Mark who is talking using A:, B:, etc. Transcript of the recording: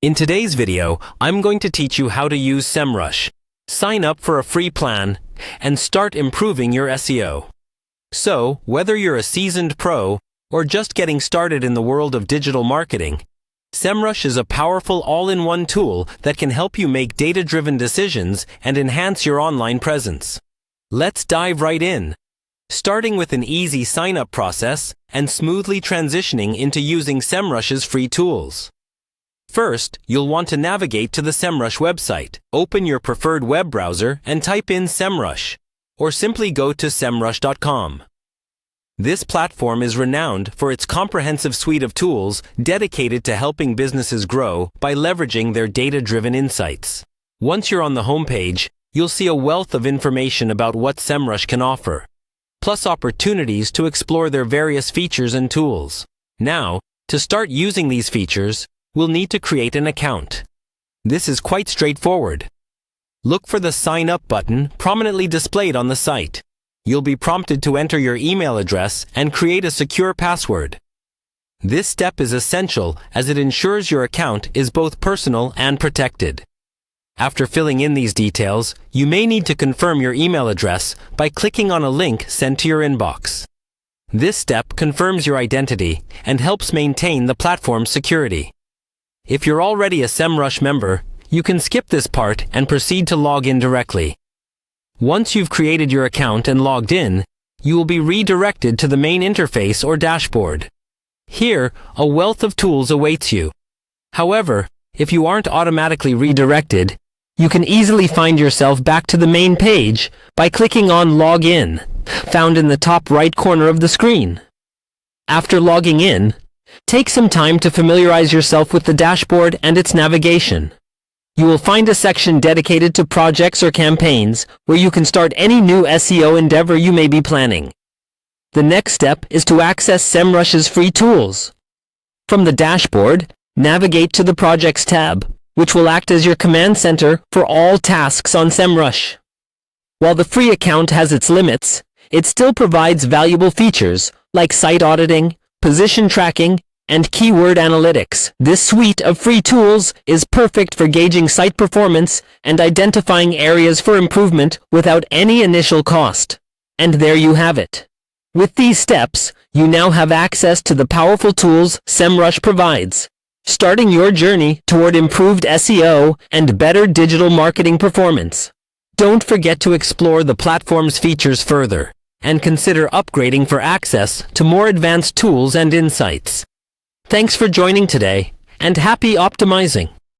A: In today's video, I'm going to teach you how to use Semrush. Sign up for a free plan and start improving your SEO. So, whether you're a seasoned pro or just getting started in the world of digital marketing, Semrush is a powerful all-in-one tool that can help you make data-driven decisions and enhance your online presence. Let's dive right in, starting with an easy sign-up process and smoothly transitioning into using Semrush's free tools. First, you'll want to navigate to the Semrush website. Open your preferred web browser and type in Semrush, or simply go to semrush.com. This platform is renowned for its comprehensive suite of tools dedicated to helping businesses grow by leveraging their data-driven insights. Once you're on the homepage, you'll see a wealth of information about what Semrush can offer, plus opportunities to explore their various features and tools. Now, to start using these features, we'll need to create an account. This is quite straightforward. Look for the Sign Up button prominently displayed on the site. You'll be prompted to enter your email address and create a secure password. This step is essential as it ensures your account is both personal and protected. After filling in these details, you may need to confirm your email address by clicking on a link sent to your inbox. This step confirms your identity and helps maintain the platform's security. If you're already a Semrush member, you can skip this part and proceed to log in directly. Once you've created your account and logged in, you will be redirected to the main interface or dashboard. Here, a wealth of tools awaits you. However, if you aren't automatically redirected, you can easily find yourself back to the main page by clicking on Log In, found in the top right corner of the screen. After logging in, take some time to familiarize yourself with the dashboard and its navigation. You will find a section dedicated to projects or campaigns where you can start any new SEO endeavor you may be planning. The next step is to access Semrush's free tools. From the dashboard, navigate to the Projects tab, which will act as your command center for all tasks on Semrush. While the free account has its limits, it still provides valuable features like site auditing, position tracking, and keyword analytics. This suite of free tools is perfect for gauging site performance and identifying areas for improvement without any initial cost. And there you have it. With these steps, you now have access to the powerful tools Semrush provides, starting your journey toward improved SEO and better digital marketing performance. Don't forget to explore the platform's features further and consider upgrading for access to more advanced tools and insights. Thanks for joining today, and happy optimizing!